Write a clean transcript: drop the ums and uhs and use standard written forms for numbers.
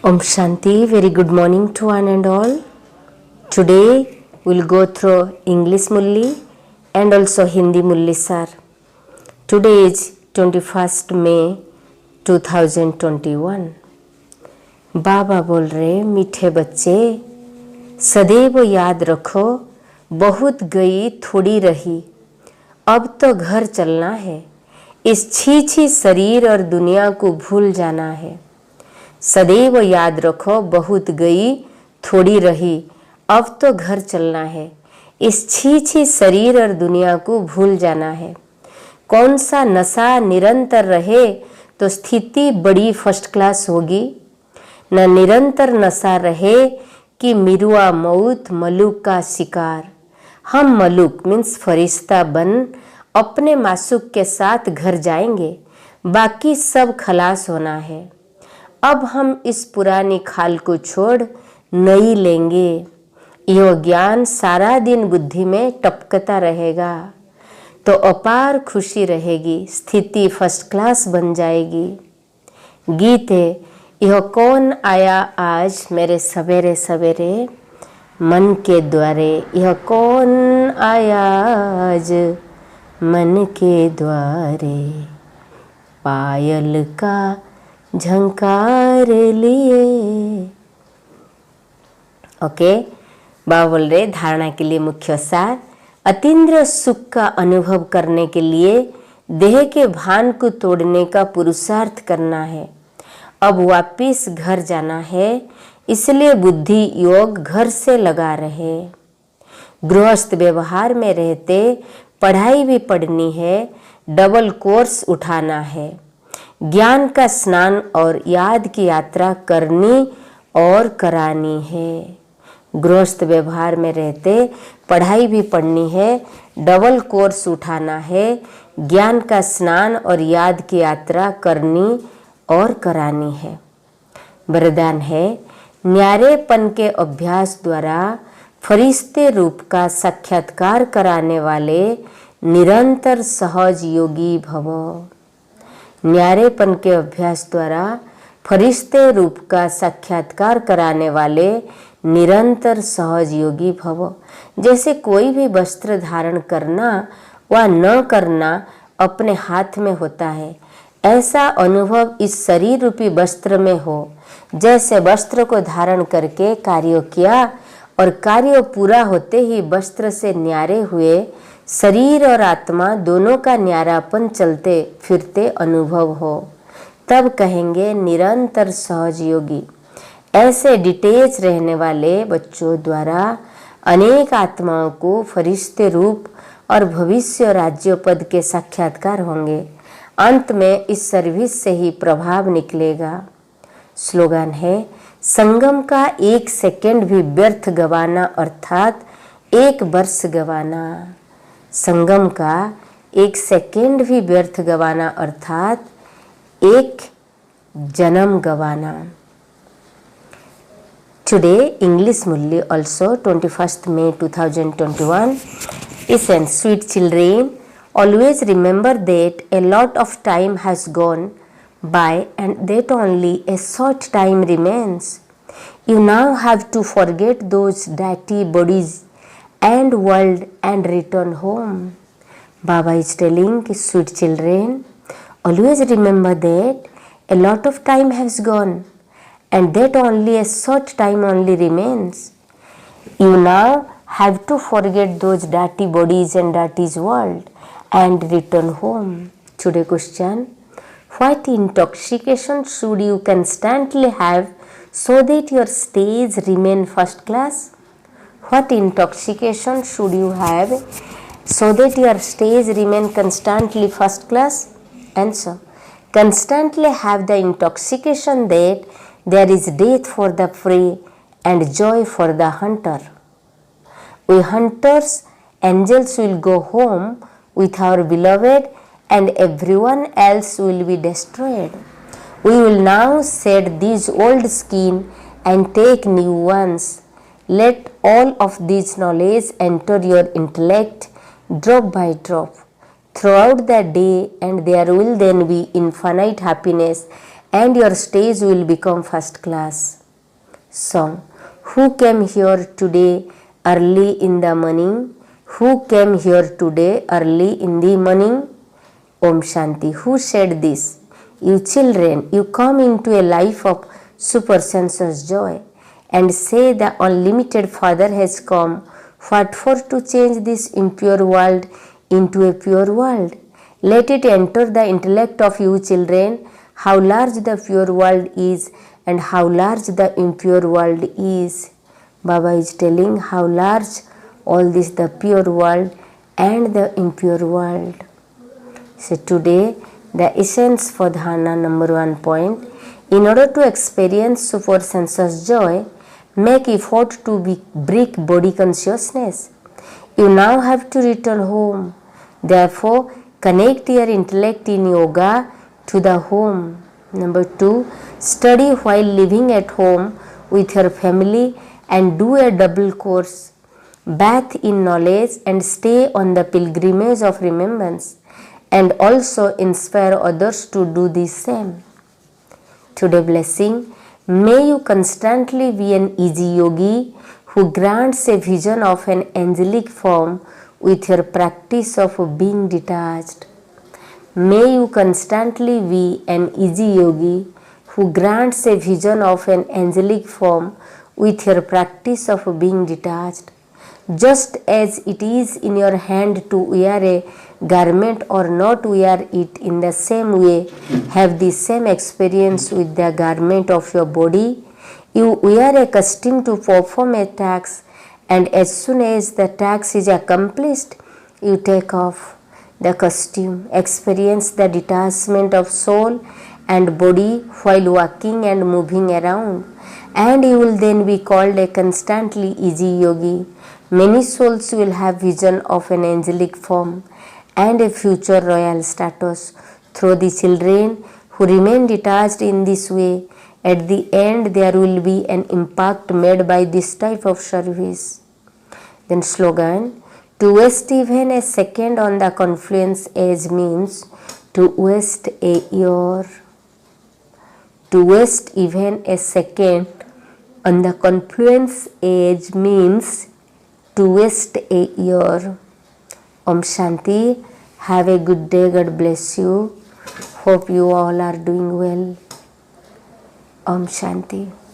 Om Shanti, very good morning to one and all. Today we'll go through English Mulli and also Hindi Mulli Sar. Today is 21st May 2021. बाबा बोल रहे मीठे बच्चे सदैव याद रखो बहुत गई थोड़ी रही अब तो घर चलना है इस छी शरीर और दुनिया को भूल जाना है। सदैव याद रखो बहुत गई थोड़ी रही अब तो घर चलना है इस छी शरीर और दुनिया को भूल जाना है। कौन सा नशा निरंतर रहे तो स्थिति बड़ी फर्स्ट क्लास होगी, न निरंतर नशा रहे कि मिरुआ मौत मलुक का शिकार। हम मलुक मीन्स फरिश्ता बन अपने मासूक के साथ घर जाएंगे, बाकी सब खलास होना है। अब हम इस पुरानी खाल को छोड़ नई लेंगे। यह ज्ञान सारा दिन बुद्धि में टपकता रहेगा तो अपार खुशी रहेगी, स्थिति फर्स्ट क्लास बन जाएगी। गीत है, यह कौन आया आज मेरे सवेरे सवेरे मन के द्वारे। यह कौन आया आज मन के द्वारे पायल का झंकार लिए। ओके, बाबा बोल रहे धारणा के लिए मुख्य सार, अतीन्द्रिय सुख का अनुभव करने के लिए देह के भान को तोड़ने का पुरुषार्थ करना है। अब वापिस घर जाना है, इसलिए बुद्धि योग घर से लगा रहे। गृहस्थ व्यवहार में रहते पढ़ाई भी पढ़नी है, डबल कोर्स उठाना है। ज्ञान का स्नान और याद की यात्रा करनी और करानी है। गृहस्थ व्यवहार में रहते पढ़ाई भी पढ़नी है, डबल कोर्स उठाना है, ज्ञान का स्नान और याद की यात्रा करनी और करानी है। वरदान है, न्यारेपन के अभ्यास द्वारा फरिश्ते रूप का साक्षात्कार कराने वाले निरंतर सहज योगी भवो। न्यारेपन के अभ्यास द्वारा फरिश्ते रूप का साक्षात्कार कराने वाले निरंतर सहज योगी भवो। जैसे कोई भी वस्त्र धारण करना व न करना अपने हाथ में होता है, ऐसा अनुभव इस शरीर रूपी वस्त्र में हो। जैसे वस्त्र को धारण करके कार्य किया और कार्य पूरा होते ही वस्त्र से न्यारे हुए, शरीर और आत्मा दोनों का न्यारापन चलते फिरते अनुभव हो, तब कहेंगे निरंतर सहज योगी। ऐसे डिटेच रहने वाले बच्चों द्वारा अनेक आत्माओं को फरिश्ते रूप और भविष्य राज्य पद के साक्षात्कार होंगे। अंत में इस सर्विस से ही प्रभाव निकलेगा। स्लोगन है, संगम का एक सेकंड भी व्यर्थ गवाना अर्थात एक वर्ष गवाना। संगम का एक सेकंड भी व्यर्थ गवाना अर्थात एक जन्म गवाना। टुडे इंग्लिश मुल्ली also 21st May 2021 is and sweet children, always remember that a lot of time has gone by and that only a short time remains. You now have to forget those dirty bodies and world and return home. Baba is telling sweet children, always remember that a lot of time has gone and that only a short time only remains. You now have to forget those dirty bodies and dirty world and return home. Today question, what intoxication should you constantly have so that your stage remain first class? What intoxication should you have so that your stage remain constantly first class? Answer, constantly have the intoxication that there is death for the prey and joy for the hunter. We hunters, angels will go home with our beloved and everyone else will be destroyed. We will now shed these old skin and take new ones. Let all of this knowledge enter your intellect drop by drop throughout the day, and there will then be infinite happiness and your stage will become first class. Song. Who came here today early in the morning? Who came here today early in the morning? Om Shanti. Who said this? You children, you come into a life of super sensuous joy and say the unlimited Father has come. What for? To change this impure world into a pure world. Let it enter the intellect of you children how large the pure world is and how large the impure world is. Baba is telling how large all this the pure world and the impure world. So today the essence for dharana number 1 point. In order to experience super sensuous joy, make effort to break body consciousness. You now have to return home. Therefore, connect your intellect in yoga to the home. Number 2, study while living at home with your family and do a double course. Bath in knowledge and stay on the pilgrimage of remembrance, and also inspire others to do the same. Today blessing, may you constantly be an easy yogi who grants a vision of an angelic form with your practice of being detached. May you constantly be an easy yogi who grants a vision of an angelic form with your practice of being detached. Just as it is in your hand to wear a garment or not wear it, in the same way have the same experience with the garment of your body. You wear a costume to perform a task, and as soon as the task is accomplished, you take off the costume. Experience the detachment of soul and body while walking and moving around, and you will then be called a constantly easy yogi. Many souls will have vision of an angelic form and a future royal status through the children who remain detached in this way. At the end, there will be an impact made by this type of service. Then slogan, to waste even a second on the confluence age means to waste a year. To waste even a second on the confluence age means to waste a year. Om Shanti. Have a good day. God bless you. Hope you all are doing well. Om Shanti.